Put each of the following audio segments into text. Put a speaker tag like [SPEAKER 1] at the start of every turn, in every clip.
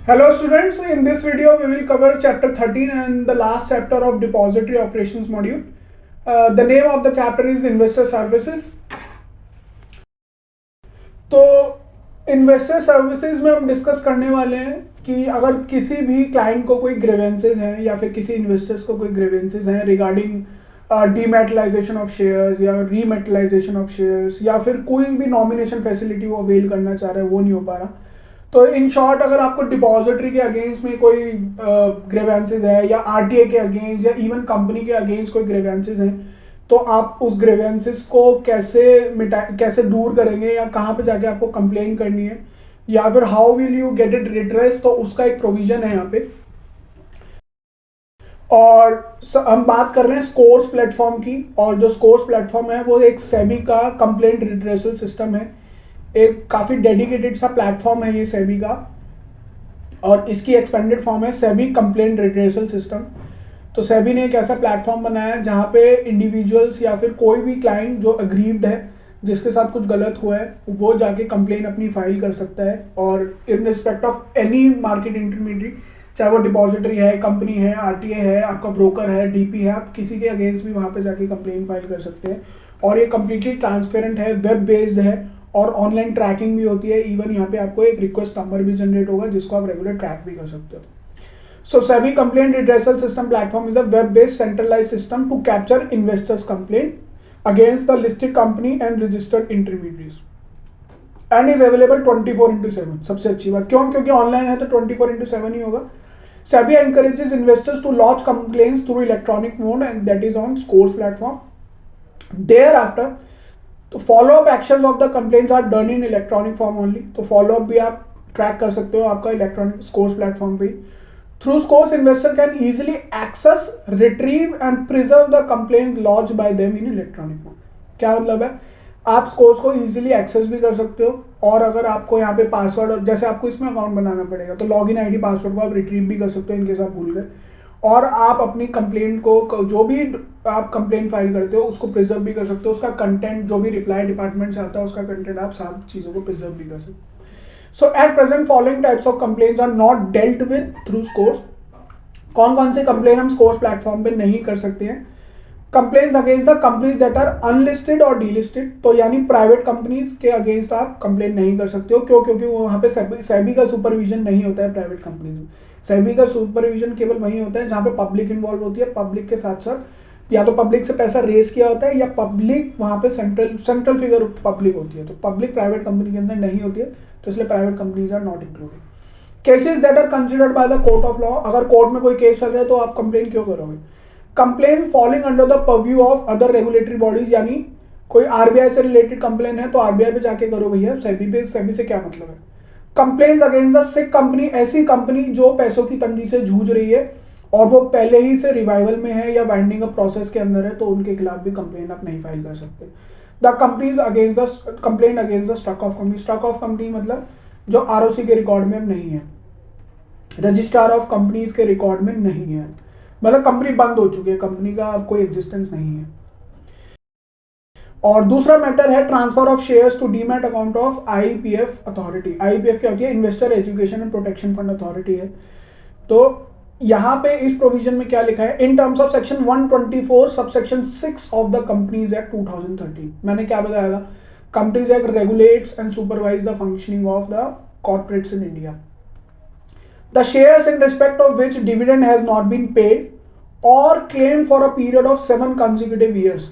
[SPEAKER 1] Hello students, in this video we will cover chapter 13 and the last chapter of depository operations module. The name of the chapter is investor services. तो investor services में हम discuss करने वाले हैं कि अगर किसी भी क्लाइंट को कोई ग्रीवेंसेज हैं या फिर किसी इन्वेस्टर्स को कोई ग्रीवेंसेज हैं रिगार्डिंग डीमेटलाइजेशन ऑफ शेयर्स या रीमेटलाइजेशन ऑफ शेयर्स या फिर कोई भी नॉमिनेशन फैसिलिटी वो अवेल करना चाह रहे हैं वो नहीं हो पा रहा, तो इन शॉर्ट अगर आपको डिपॉजिटरी के अगेंस्ट में कोई ग्रीवेंसेज है या आरटीए के अगेंस्ट या इवन कंपनी के अगेंस्ट कोई ग्रीवेंसेज हैं, तो आप उस ग्रीवेंसेस को कैसे दूर करेंगे या कहाँ पे जाके आपको कंप्लेन करनी है या फिर how will you get it redress, तो उसका एक प्रोविजन है यहाँ पे। और हम बात कर रहे हैं स्कोर्स प्लेटफॉर्म की, और जो स्कोर्स प्लेटफॉर्म है वो एक सेबी का कंप्लेंट रिड्रेसल सिस्टम है। एक काफ़ी डेडिकेटेड सा प्लेटफॉर्म है ये सेबी का, और इसकी एक्सपेंडेड फॉर्म है सेबी कंप्लेंट रिड्रेसल सिस्टम। तो सेबी ने एक ऐसा प्लेटफॉर्म बनाया है जहाँ पे इंडिविजुअल्स या फिर कोई भी क्लाइंट जो अग्रीव्ड है, जिसके साथ कुछ गलत हुआ है, वो जाके कंप्लेन अपनी फाइल कर सकता है। और in respect of any market intermediate, चाहे वो डिपॉजिटरी है, कंपनी है, आरटीए है, आपका ब्रोकर है, डीपी है, आप किसी के अगेंस्ट भी वहाँ पे जाके कंप्लेन फाइल कर सकते हैं। और ये कम्प्लीटली ट्रांसपेरेंट है, वेब बेस्ड है और ऑनलाइन ट्रैकिंग भी होती है। इवन यहाँ पे आपको एक रिक्वेस्ट नंबर भी जनरेट होगा जिसको आप रेगुलर ट्रैक भी कर सकते हो। So SEBI Complaint Redressal System platform is a web-based centralized system to capture investors' complaint against the listed company and registered intermediaries and is available 24/7। सबसे अच्छी बात क्यों? क्योंकि ऑनलाइन है तो 24/7 ही होगा। SEBI encourages investors to lodge complaints through electronic mode and that is on Scores platform. Thereafter, तो follow-up actions of the complaints are done in electronic form only। तो follow-up भी आप ट्रैक कर सकते हो आपका इलेक्ट्रॉनिक स्कोर्स प्लेटफॉर्म पे। Through Scores, investor can easily access, retrieve and preserve the complaint lodged by them in electronic mode। क्या मतलब है? आप Scores को easily access भी कर सकते हो, और अगर आपको यहाँ पे पासवर्ड, जैसे आपको इसमें अकाउंट बनाना पड़ेगा तो लॉगिन आईडी पासवर्ड को आप रिट्रीव भी कर सकते हो इनकेस आप भूल गए, और आप अपनी कंप्लेंट को, जो भी आप कंप्लेंट फाइल करते हो उसको प्रिजर्व भी कर सकते हो। उसका कंटेंट जो भी रिप्लाई डिपार्टमेंट से आता है उसका कंटेंट आप सब चीज़ों को प्रिजर्व भी कर सकते हो। So at present following types of complaints are not dealt with through Scores। कौन कौन से कंप्लेन हम Scores प्लेटफॉर्म पे नहीं कर सकते हैं? Complaints against the companies that are unlisted और डीलिस्टेड, तो यानी प्राइवेट कंपनीज के अगेंस्ट आप कंप्लेन नहीं कर सकते हो। क्यों? क्योंकि वहाँ पे सेबी का सुपरविजन नहीं होता है प्राइवेट कंपनीज में। सेबी का सुपरविजन केवल वहीं होता है जहाँ पे पब्लिक इन्वॉल्व होती है। पब्लिक के साथ साथ या तो पब्लिक से पैसा रेस किया होता है या पब्लिक वहाँ पे सेंट्रल फिगर पब्लिक होती है। तो पब्लिक प्राइवेट कंपनी के अंदर नहीं होती है, तो इसलिए private companies are not included. Cases that are considered by the court of law, अगर कोर्ट में कोई केस चल रहा है तो आप कंप्लेन क्यों करोगे? Complain falling under the purview of other regulatory bodies, यानी कोई आरबीआई से रिलेटेड कंप्लेन है तो आरबीआई पे जाके करो भैया, सेबी पे, सेबी से क्या मतलब है? Complaints against the sick company, ऐसी कंपनी जो पैसों की तंगी से जूझ रही है और वो पहले ही से रिवाइवल में है या वाइंडिंग अप प्रोसेस के अंदर है, तो उनके खिलाफ भी कंप्लेन आप नहीं फाइल कर सकते। The companies against the complaint against the stock of company, stock of company मतलब जो आरओसी के रिकॉर्ड में नहीं है, रजिस्ट्रार ऑफ कंपनीज के रिकॉर्ड में नहीं है, मतलब कंपनी बंद हो चुकी है, कंपनी का अब कोई एग्जिस्टेंस नहीं है। और दूसरा मैटर है transfer of shares to demat account of IPF authority. IPF क्या होती है? Investor education and protection fund authority है। तो यहाँ पे इस प्रोविजन में क्या लिखा है? In terms of section 124 subsection 6 of the companies act 2013। मैंने क्या बताया था? Companies act regulates and supervise the functioning of the corporates in India. The shares in respect of which dividend has not been paid or claimed for a period of 7 consecutive years।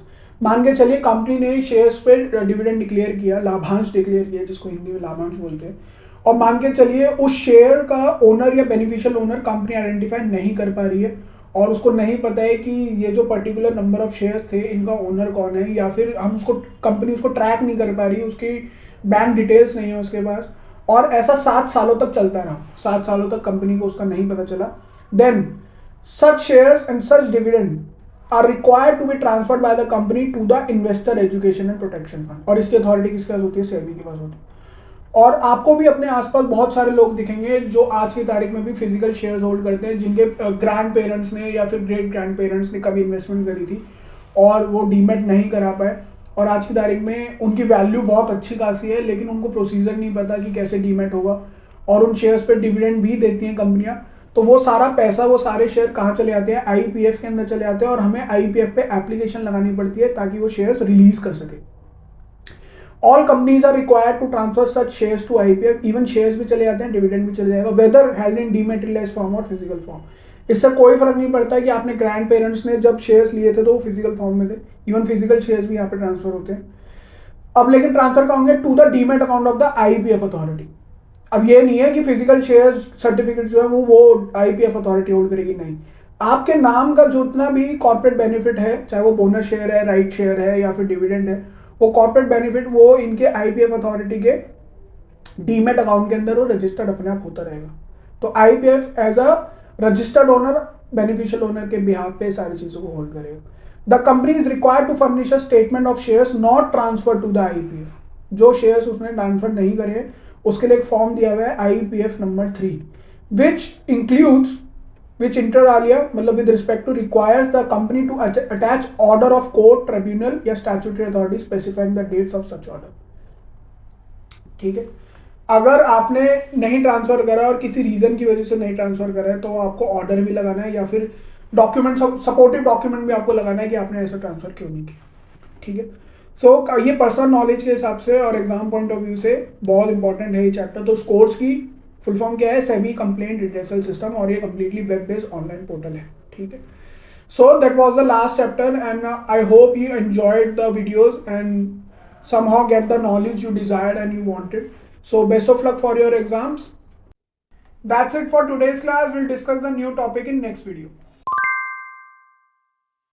[SPEAKER 1] मान के चलिए company ने shares पे dividend declare किया, लाभांश declare किया, जिसको हिंदी में लाभांश बोलते हैं, और मान के चलिए उस शेयर का ओनर या बेनिफिशियल ओनर कंपनी आइडेंटिफाई नहीं कर पा रही है और उसको नहीं पता है कि ये जो पर्टिकुलर नंबर ऑफ शेयर्स थे इनका ओनर कौन है, या फिर हम उसको कंपनी उसको ट्रैक नहीं कर पा रही है, उसकी बैंक डिटेल्स नहीं है उसके पास, और ऐसा 7 सालों तक चलता रहा, 7 सालों तक कंपनी को उसका नहीं पता चला, then such shares and such dividend are required to be transferred by the company to the investor education and protection fund. और इसकी अथॉरिटी किसके पास होती है? सेबी के पास होती है। और आपको भी अपने आसपास बहुत सारे लोग दिखेंगे जो आज की तारीख में भी फिजिकल शेयर्स होल्ड करते हैं, जिनके ग्रैंड पेरेंट्स ने या फिर ग्रेट ग्रैंड पेरेंट्स ने कभी इन्वेस्टमेंट करी थी और वो डीमेट नहीं करा पाए, और आज की तारीख में उनकी वैल्यू बहुत अच्छी खासी है, लेकिन उनको प्रोसीजर नहीं पता कि कैसे डीमेट होगा, और उन शेयर्स पे डिविडेंड भी देती हैं कंपनियां, तो वो सारा पैसा, वो सारे शेयर कहाँ चले जाते हैं, आईपीएफ के अंदर चले जाते हैं और हमें आईपीएफ पे एप्लीकेशन लगानी पड़ती है ताकि वो शेयर्स रिलीज कर सके। All companies are required to transfer such shares to IPF, even shares भी चले जाते हैं, डिविडेंड भी चले जाएगा, whether has in dematerialized form और फिजिकल फॉर्म। इससे कोई फर्क नहीं पड़ता है कि आपने ग्रैंड पेरेंट्स ने जब शेयर्स लिए थे तो वो फिजिकल फॉर्म में थे, इवन फिजिकल शेयर्स भी यहाँ पे ट्रांसफर होते हैं। अब लेकिन ट्रांसफर कहाँ होंगे, to the demat account of the IPF authority. अब ये नहीं है कि फिजिकल शेयर सर्टिफिकेट जो है वो आईपीएफ अथॉरिटी होल्ड करेगी, नहीं, आपके नाम का जितना भी कॉर्पोरेट बेनिफिट है, चाहे वो बोनस शेयर है, राइट शेयर है या फिर डिविडेंड है, वो कॉर्पोरेट बेनिफिट वो इनके आईपीएफ अथॉरिटी के डीमेट अकाउंट के अंदर वो रजिस्टर्ड अपने आप होता रहेगा। तो IPF as a registered owner, beneficial owner के बिहाफ पे सारी चीजों को होल्ड करेगा। The company is required to furnish a statement of shares not transfer to the IPF, जो शेयर्स उसने ट्रांसफर नहीं करे उसके लिए एक फॉर्म दिया हुआ है IPF number 3, which includes, which inter alia मतलब with respect to requires the company to attach order of court, tribunal या statutory authority specifying the dates of such order। ठीक है, अगर आपने नहीं ट्रांसफर करा और किसी रीजन की वजह से नहीं ट्रांसफर करा है तो आपको ऑर्डर भी लगाना है या फिर डॉक्यूमेंट, सपोर्टिव डॉक्यूमेंट भी आपको लगाना है कि आपने ऐसा ट्रांसफर क्यों नहीं किया। ठीक है, सो ये पर्सनल नॉलेज के हिसाब से और एग्जाम पॉइंट ऑफ व्यू से बहुत इंपॉर्टेंट है ये चैप्टर। तो स्कोर्स की फुल फॉर्म क्या है, सेबी कंप्लेंट रिड्रेसल सिस्टम, और ये completely web based online portal है। ठीक है, so that was the last chapter and I hope you enjoyed the videos and somehow get the knowledge you desired and you wanted. So best of luck for your exams. That's it for today's class. We'll discuss the new topic in next video.